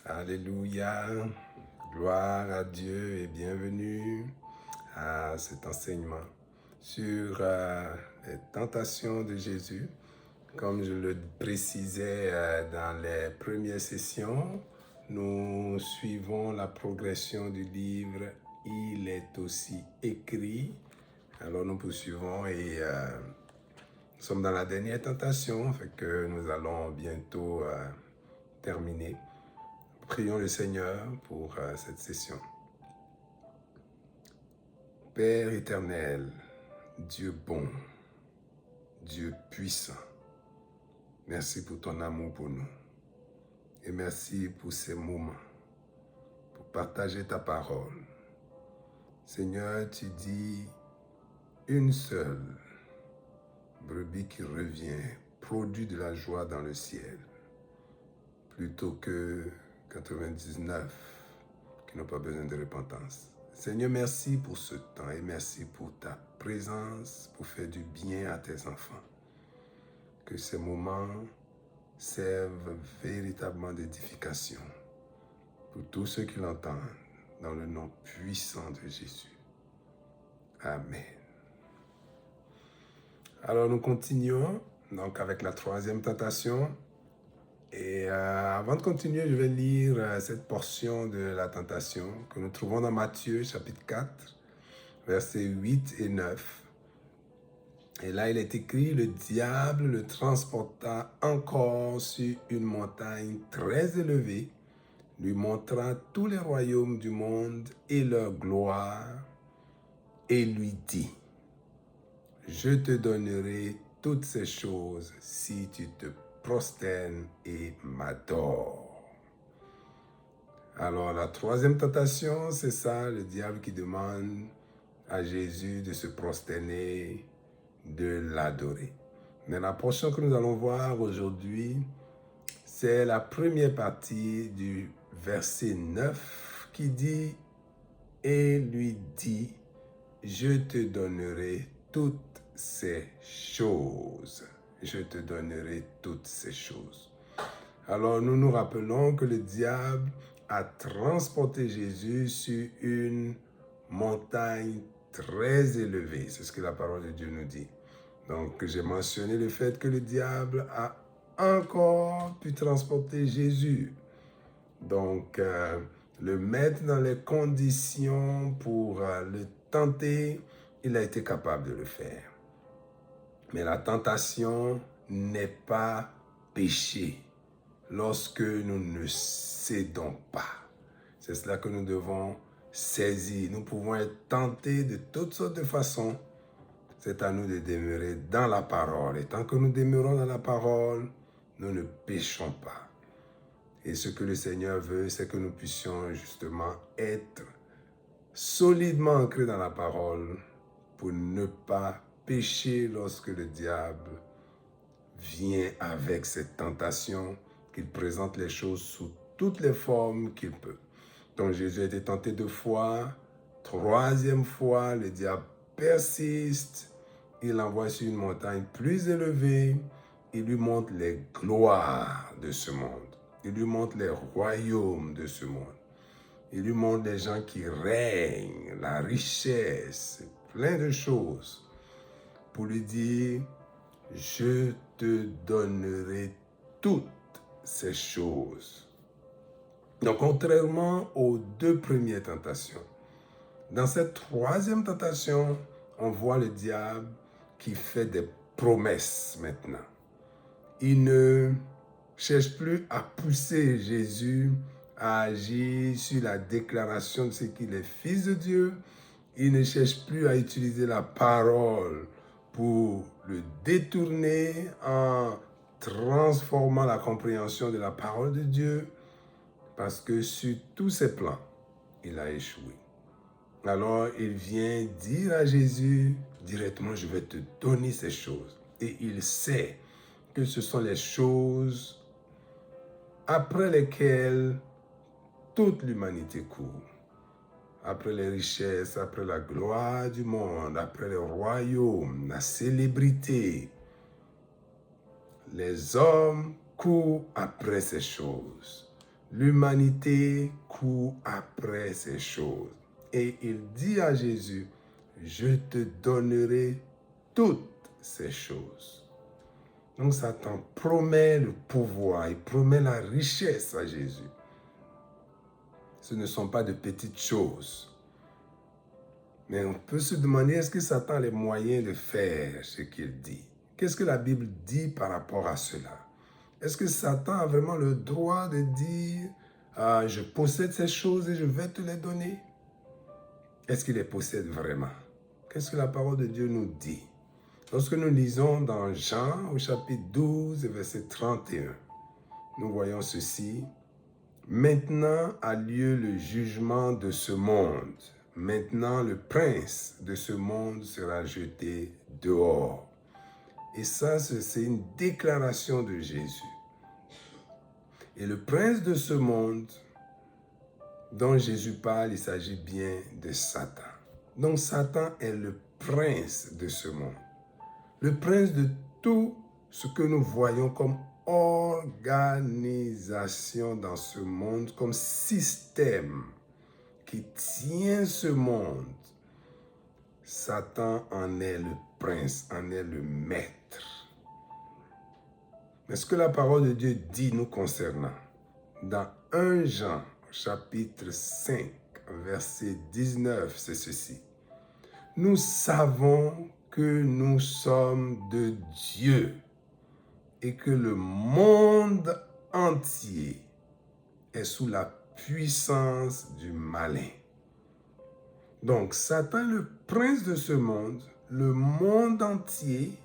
Alléluia, gloire à Dieu et bienvenue à cet enseignement sur les tentations de Jésus. Comme je le précisais dans les premières sessions, nous suivons la progression du livre « Il est aussi écrit ». Alors nous poursuivons et nous sommes dans la dernière tentation, fait que nous allons bientôt terminer. Prions le Seigneur pour cette session. Père éternel, Dieu bon, Dieu puissant, merci pour ton amour pour nous. Et merci pour ces moments, pour partager ta parole. Seigneur, tu dis une seule brebis qui revient, produit de la joie dans le ciel, plutôt que 99 qui n'ont pas besoin de repentance. Seigneur, merci pour ce temps et merci pour ta présence, pour faire du bien à tes enfants. Que ces moments servent véritablement d'édification pour tous ceux qui l'entendent, dans le nom puissant de Jésus. Amen. Alors nous continuons donc avec la troisième tentation. Et avant de continuer, je vais lire cette portion de la tentation que nous trouvons dans Matthieu chapitre 4, versets 8 et 9. Et là, il est écrit, le diable le transporta encore sur une montagne très élevée, lui montrant tous les royaumes du monde et leur gloire, et lui dit, je te donnerai toutes ces choses si tu te prosternes et m'adores. Alors la troisième tentation, c'est ça, le diable qui demande à Jésus de se prosterner, de l'adorer. Mais la portion que nous allons voir aujourd'hui, c'est la première partie du verset 9 qui dit « Et lui dit, je te donnerai toutes ces choses. Je te donnerai toutes ces choses. » Alors nous nous rappelons que le diable a transporté Jésus sur une montagne très élevée. C'est ce que la parole de Dieu nous dit. Donc j'ai mentionné le fait que le diable a encore pu transporter Jésus. Donc le mettre dans les conditions pour le tenter, il a été capable de le faire. Mais la tentation n'est pas péché lorsque nous ne cédons pas. C'est cela que nous devons saisir. Nous pouvons être tentés de toutes sortes de façons. C'est à nous de demeurer dans la parole. Et tant que nous demeurons dans la parole, nous ne péchons pas. Et ce que le Seigneur veut, c'est que nous puissions justement être solidement ancrés dans la parole pour ne pas pécher lorsque le diable vient avec cette tentation, qu'il présente les choses sous toutes les formes qu'il peut. Donc Jésus a été tenté 2 fois, 3e fois, le diable persiste, il l'envoie sur une montagne plus élevée, il lui montre les gloires de ce monde, il lui montre les royaumes de ce monde, il lui montre les gens qui règnent, la richesse, plein de choses, pour lui dire, je te donnerai toutes ces choses. Donc, contrairement aux 2 premières tentations, dans cette 3e tentation, on voit le diable qui fait des promesses maintenant. Il ne cherche plus à pousser Jésus à agir sur la déclaration de ce qu'il est fils de Dieu. Il ne cherche plus à utiliser la parole pour le détourner en transformant la compréhension de la parole de Dieu, parce que sur tous ses plans, il a échoué. Alors, il vient dire à Jésus directement, je vais te donner ces choses. Et il sait que ce sont les choses après lesquelles toute l'humanité court. Après les richesses, après la gloire du monde, après le royaume, la célébrité. Les hommes courent après ces choses. L'humanité court après ces choses. Et il dit à Jésus, je te donnerai toutes ces choses. Donc Satan promet le pouvoir, il promet la richesse à Jésus. Ce ne sont pas de petites choses. Mais on peut se demander, est-ce que Satan a les moyens de faire ce qu'il dit? Qu'est-ce que la Bible dit par rapport à cela? Est-ce que Satan a vraiment le droit de dire, je possède ces choses et je vais te les donner? Est-ce qu'il les possède vraiment? Qu'est-ce que la parole de Dieu nous dit? Lorsque nous lisons dans Jean au chapitre 12, verset 31, nous voyons ceci. Maintenant a lieu le jugement de ce monde. Maintenant le prince de ce monde sera jeté dehors. Et ça, c'est une déclaration de Jésus. Et le prince de ce monde dont Jésus parle, il s'agit bien de Satan. Donc Satan est le prince de ce monde. Le prince de tout ce que nous voyons comme organisation dans ce monde, comme système qui tient ce monde. Satan en est le prince, en est le maître. Mais ce que la parole de Dieu dit nous concernant, dans 1 Jean, chapitre 5, verset 19, c'est ceci. Nous savons que nous sommes de Dieu et que le monde entier est sous la puissance du malin. Donc, Satan, le prince de ce monde, le monde entier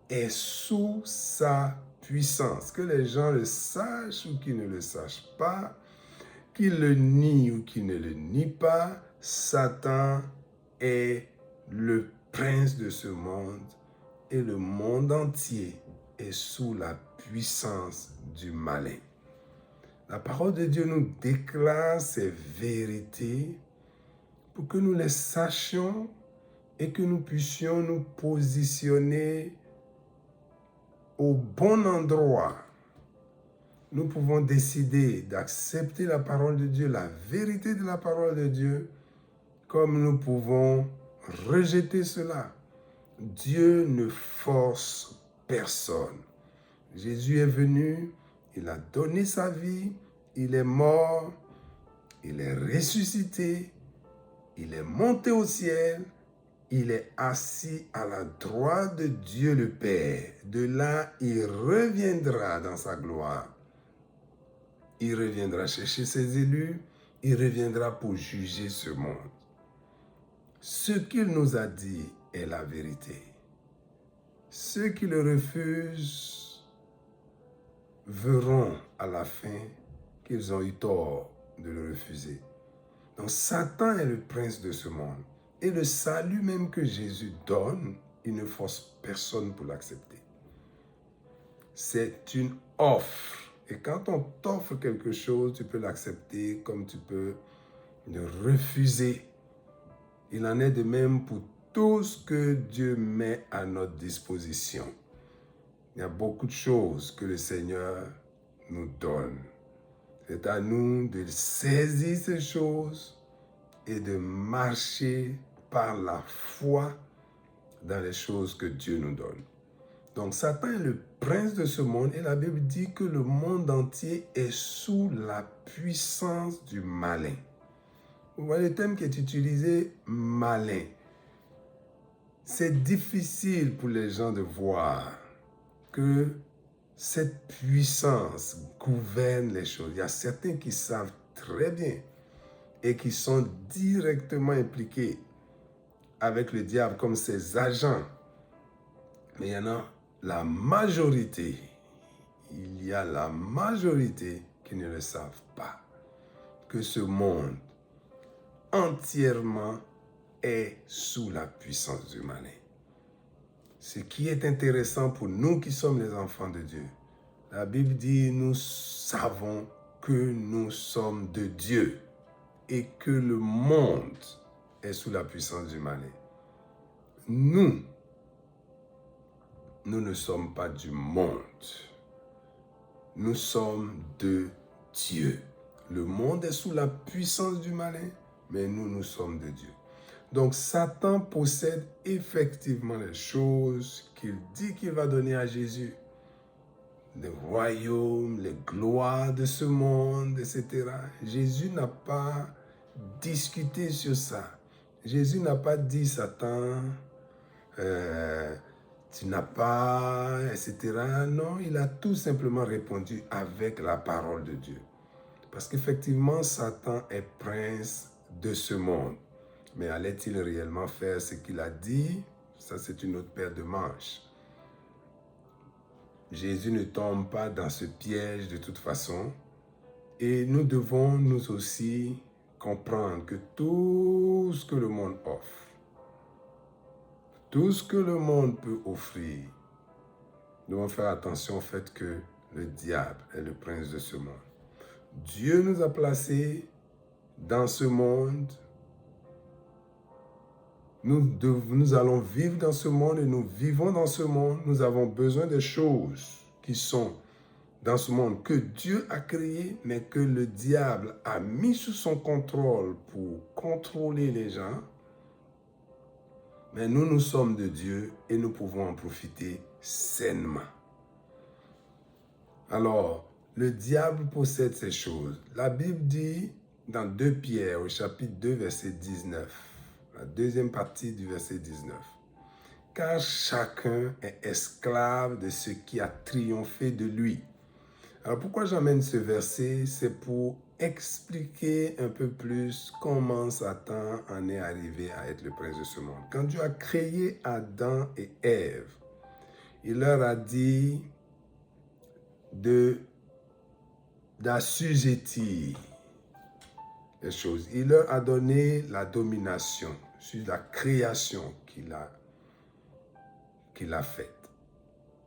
est sous sa puissance. Que les gens le sachent ou qu'ils ne le sachent pas, qu'ils le nient ou qu'ils ne le nient pas, Satan est le prince de ce monde et le monde entier est sous la puissance du malin. La parole de Dieu nous déclare ces vérités pour que nous les sachions et que nous puissions nous positionner au bon endroit. Nous pouvons décider d'accepter la parole de Dieu, la vérité de la parole de Dieu, comme nous pouvons rejeter cela. Dieu ne force personne. Jésus est venu, il a donné sa vie, il est mort, il est ressuscité, il est monté au ciel, il est assis à la droite de Dieu le Père. De là, il reviendra dans sa gloire. Il reviendra chercher ses élus, il reviendra pour juger ce monde. Ce qu'il nous a dit est la vérité. Ceux qui le refusent verront à la fin qu'ils ont eu tort de le refuser. Donc Satan est le prince de ce monde. Et le salut même que Jésus donne, il ne force personne pour l'accepter. C'est une offre. Et quand on t'offre quelque chose, tu peux l'accepter comme tu peux le refuser. Il en est de même pour tout ce que Dieu met à notre disposition. Il y a beaucoup de choses que le Seigneur nous donne. C'est à nous de saisir ces choses et de marcher par la foi dans les choses que Dieu nous donne. Donc Satan est le prince de ce monde et la Bible dit que le monde entier est sous la puissance du malin. Vous voyez le terme qui est utilisé, malin. C'est difficile pour les gens de voir que cette puissance gouverne les choses. Il y a certains qui savent très bien et qui sont directement impliqués avec le diable comme ses agents. Mais il y en a la majorité, il y a la majorité qui ne le savent pas. Que ce monde entièrement est sous la puissance du malin. Ce qui est intéressant pour nous qui sommes les enfants de Dieu, la Bible dit, nous savons que nous sommes de Dieu et que le monde est sous la puissance du malin. Nous ne sommes pas du monde. Nous sommes de Dieu. Le monde est sous la puissance du malin, mais nous sommes de Dieu. Donc Satan possède effectivement les choses qu'il dit qu'il va donner à Jésus. Les royaumes, les gloires de ce monde, etc. Jésus n'a pas discuté sur ça. Jésus n'a pas dit, Satan, tu n'as pas, etc. Non, il a tout simplement répondu avec la parole de Dieu. Parce qu'effectivement, Satan est prince de ce monde. Mais allait-il réellement faire ce qu'il a dit? Ça, c'est une autre paire de manches. Jésus ne tombe pas dans ce piège de toute façon. Et nous devons nous aussi comprendre que tout ce que le monde offre, tout ce que le monde peut offrir, nous devons faire attention au fait que le diable est le prince de ce monde. Dieu nous a placés dans ce monde. Nous allons vivre dans ce monde et nous vivons dans ce monde. Nous avons besoin des choses qui sont dans ce monde que Dieu a créé, mais que le diable a mis sous son contrôle pour contrôler les gens. Mais nous sommes de Dieu et nous pouvons en profiter sainement. Alors, le diable possède ces choses. La Bible dit dans 2 Pierre au chapitre 2, verset 19, la deuxième partie du verset 19. Car chacun est esclave de ce qui a triomphé de lui. Alors pourquoi j'amène ce verset? C'est pour expliquer un peu plus comment Satan en est arrivé à être le prince de ce monde. Quand Dieu a créé Adam et Ève, il leur a dit d'assujettir les choses. Il leur a donné la domination sur la création qu'il a faite.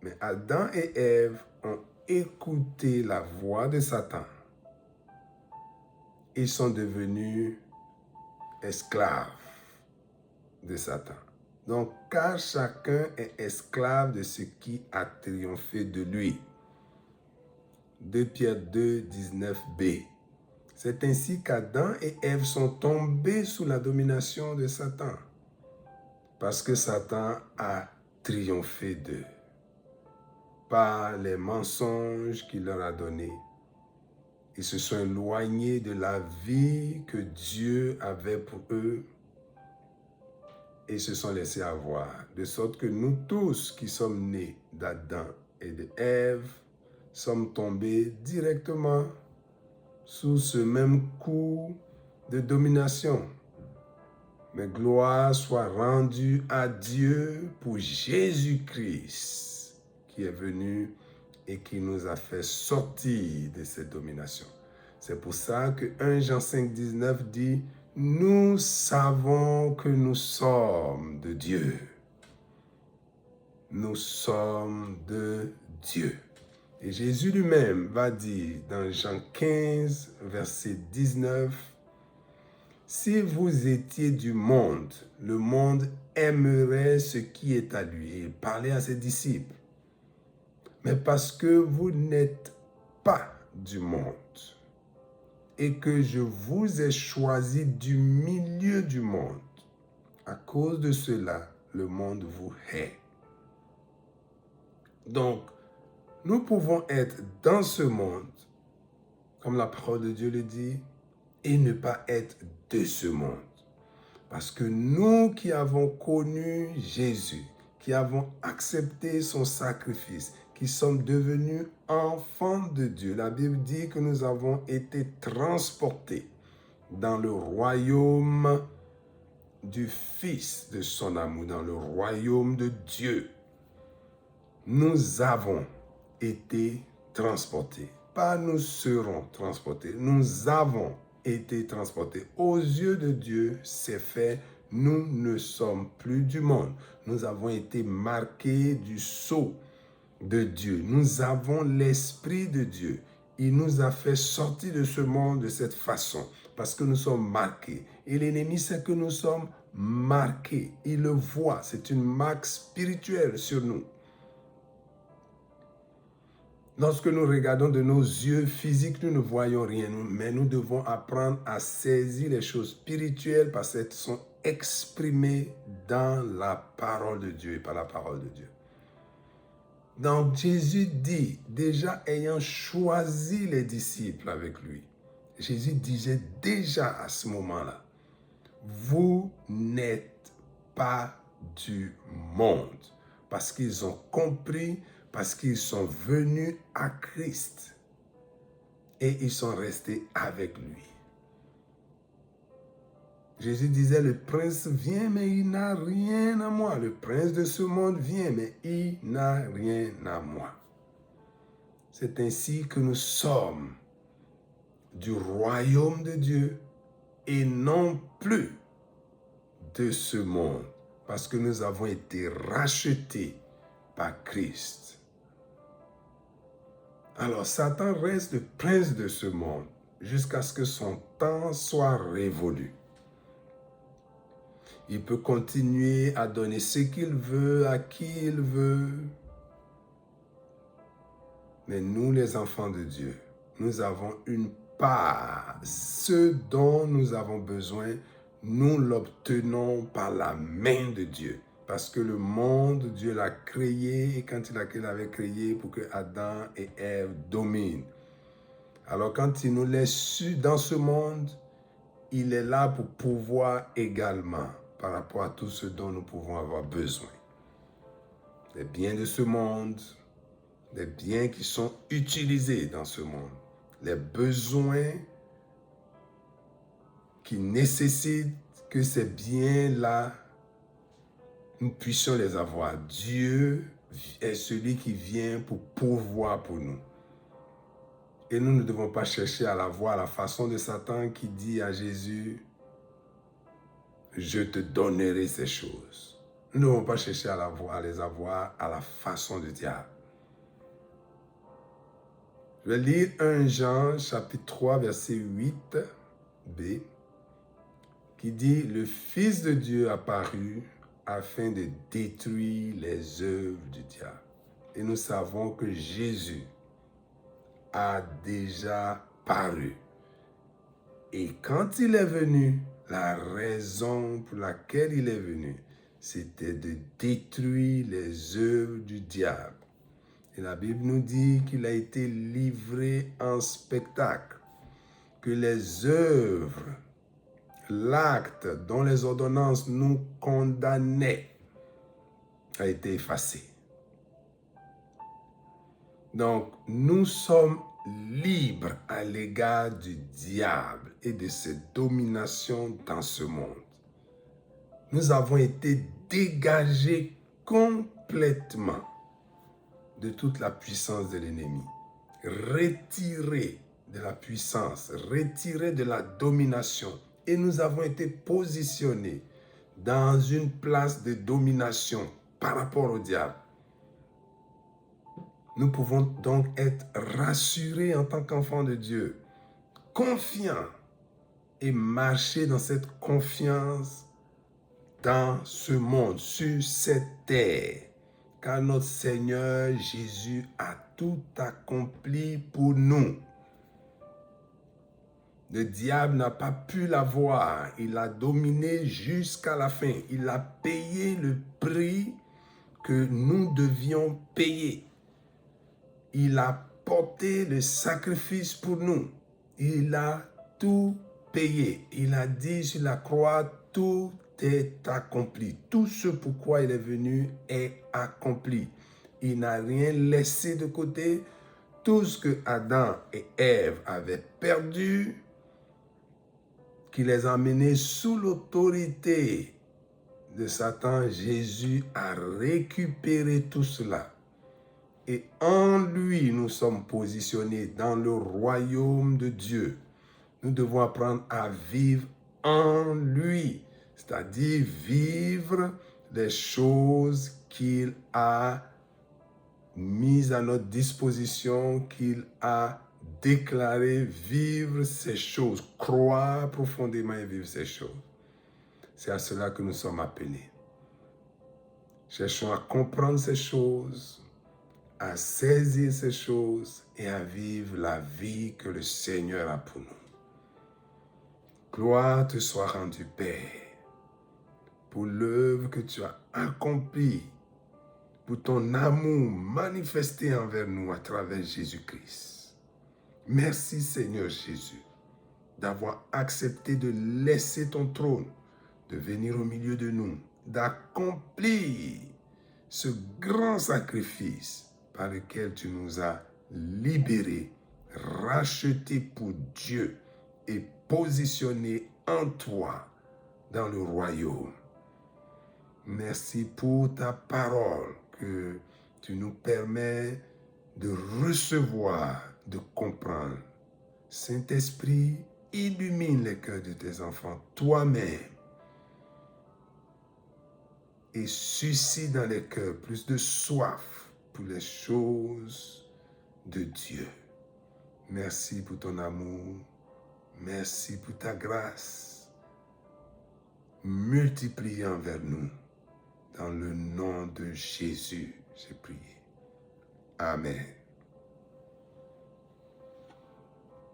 Mais Adam et Ève ont écouté la voix de Satan. Ils sont devenus esclaves de Satan. Donc, car chacun est esclave de ce qui a triomphé de lui. 2 Pierre 2, 19b. C'est ainsi qu'Adam et Ève sont tombés sous la domination de Satan. Parce que Satan a triomphé d'eux. Par les mensonges qu'il leur a donnés. Ils se sont éloignés de la vie que Dieu avait pour eux et se sont laissés avoir. De sorte que nous tous qui sommes nés d'Adam et d'Ève sommes tombés directement sous ce même coup de domination. Mais gloire soit rendue à Dieu pour Jésus-Christ qui est venu et qui nous a fait sortir de cette domination. C'est pour ça que 1 Jean 5, 19 dit « Nous savons que nous sommes de Dieu. » Nous sommes de Dieu. Et Jésus lui-même va dire dans Jean 15, verset 19, « Si vous étiez du monde, le monde aimerait ce qui est à lui. » Et il parlait à ses disciples. Mais parce que vous n'êtes pas du monde et que je vous ai choisi du milieu du monde, à cause de cela, le monde vous hait. Donc, nous pouvons être dans ce monde, comme la parole de Dieu le dit, et ne pas être de ce monde. Parce que nous qui avons connu Jésus, qui avons accepté son sacrifice, qui sommes devenus enfants de Dieu, la Bible dit que nous avons été transportés dans le royaume du Fils de son amour, dans le royaume de Dieu. Nous avons été transportés. Pas nous serons transportés. Nous avons été transportés. Aux yeux de Dieu, c'est fait. Nous ne sommes plus du monde. Nous avons été marqués du sceau de Dieu. Nous avons l'Esprit de Dieu. Il nous a fait sortir de ce monde de cette façon parce que nous sommes marqués. Et l'ennemi sait que nous sommes marqués. Il le voit. C'est une marque spirituelle sur nous. Lorsque nous regardons de nos yeux physiques, nous ne voyons rien, mais nous devons apprendre à saisir les choses spirituelles parce qu'elles sont exprimées dans la parole de Dieu et par la parole de Dieu. Donc Jésus dit, déjà ayant choisi les disciples avec lui, Jésus disait déjà à ce moment-là, vous n'êtes pas du monde, parce qu'ils ont compris, parce qu'ils sont venus à Christ et ils sont restés avec lui. Jésus disait, le prince vient, mais il n'a rien à moi. Le prince de ce monde vient, mais il n'a rien à moi. C'est ainsi que nous sommes du royaume de Dieu et non plus de ce monde, parce que nous avons été rachetés par Christ. Alors Satan reste le prince de ce monde jusqu'à ce que son temps soit révolu. Il peut continuer à donner ce qu'il veut, à qui il veut. Mais nous, les enfants de Dieu, nous avons une part. Ce dont nous avons besoin, nous l'obtenons par la main de Dieu. Parce que le monde, Dieu l'a créé, et quand il l'avait créé pour que Adam et Ève dominent. Alors quand il nous laisse dans ce monde, il est là pour pouvoir également, par rapport à tout ce dont nous pouvons avoir besoin. Les biens de ce monde, les biens qui sont utilisés dans ce monde, les besoins qui nécessitent que ces biens-là, nous puissions les avoir. Dieu est celui qui vient pour pourvoir pour nous. Et nous ne devons pas chercher à l'avoir à la façon de Satan qui dit à Jésus, je te donnerai ces choses. Nous ne devons pas chercher à les avoir à la façon du diable. Je vais lire 1 Jean chapitre 3 verset 8b qui dit, le Fils de Dieu apparut afin de détruire les œuvres du diable. Et nous savons que Jésus a déjà paru. Et quand il est venu, la raison pour laquelle il est venu, c'était de détruire les œuvres du diable. Et la Bible nous dit qu'il a été livré en spectacle, que les œuvres, l'acte dont les ordonnances nous condamnaient a été effacé. Donc, nous sommes libres à l'égard du diable et de ses dominations dans ce monde. Nous avons été dégagés complètement de toute la puissance de l'ennemi, retirés de la puissance, retirés de la domination, et nous avons été positionnés dans une place de domination par rapport au diable. Nous pouvons donc être rassurés en tant qu'enfants de Dieu, confiants et marcher dans cette confiance dans ce monde, sur cette terre. Car notre Seigneur Jésus a tout accompli pour nous. Le diable n'a pas pu l'avoir. Il a dominé jusqu'à la fin. Il a payé le prix que nous devions payer. Il a porté le sacrifice pour nous. Il a tout payé. Il a dit sur la croix, tout est accompli. Tout ce pourquoi il est venu est accompli. Il n'a rien laissé de côté. Tout ce que Adam et Ève avaient perdu, qui les a menés sous l'autorité de Satan, Jésus a récupéré tout cela. Et en lui, nous sommes positionnés dans le royaume de Dieu. Nous devons apprendre à vivre en lui, c'est-à-dire vivre les choses qu'il a mises à notre disposition, qu'il a déclaré, vivre ces choses, croire profondément et vivre ces choses. C'est à cela que nous sommes appelés. Cherchons à comprendre ces choses, à saisir ces choses et à vivre la vie que le Seigneur a pour nous. Gloire te soit rendue, Père, pour l'œuvre que tu as accomplie, pour ton amour manifesté envers nous à travers Jésus-Christ. Merci, Seigneur Jésus, d'avoir accepté de laisser ton trône, de venir au milieu de nous, d'accomplir ce grand sacrifice par lequel tu nous as libérés, rachetés pour Dieu et positionnés en toi dans le royaume. Merci pour ta parole que tu nous permets de recevoir, de comprendre. Saint-Esprit, illumine les cœurs de tes enfants toi-même et suscite dans les cœurs plus de soif pour les choses de Dieu. Merci pour ton amour. Merci pour ta grâce. Multiplie envers nous. Dans le nom de Jésus, j'ai prié. Amen.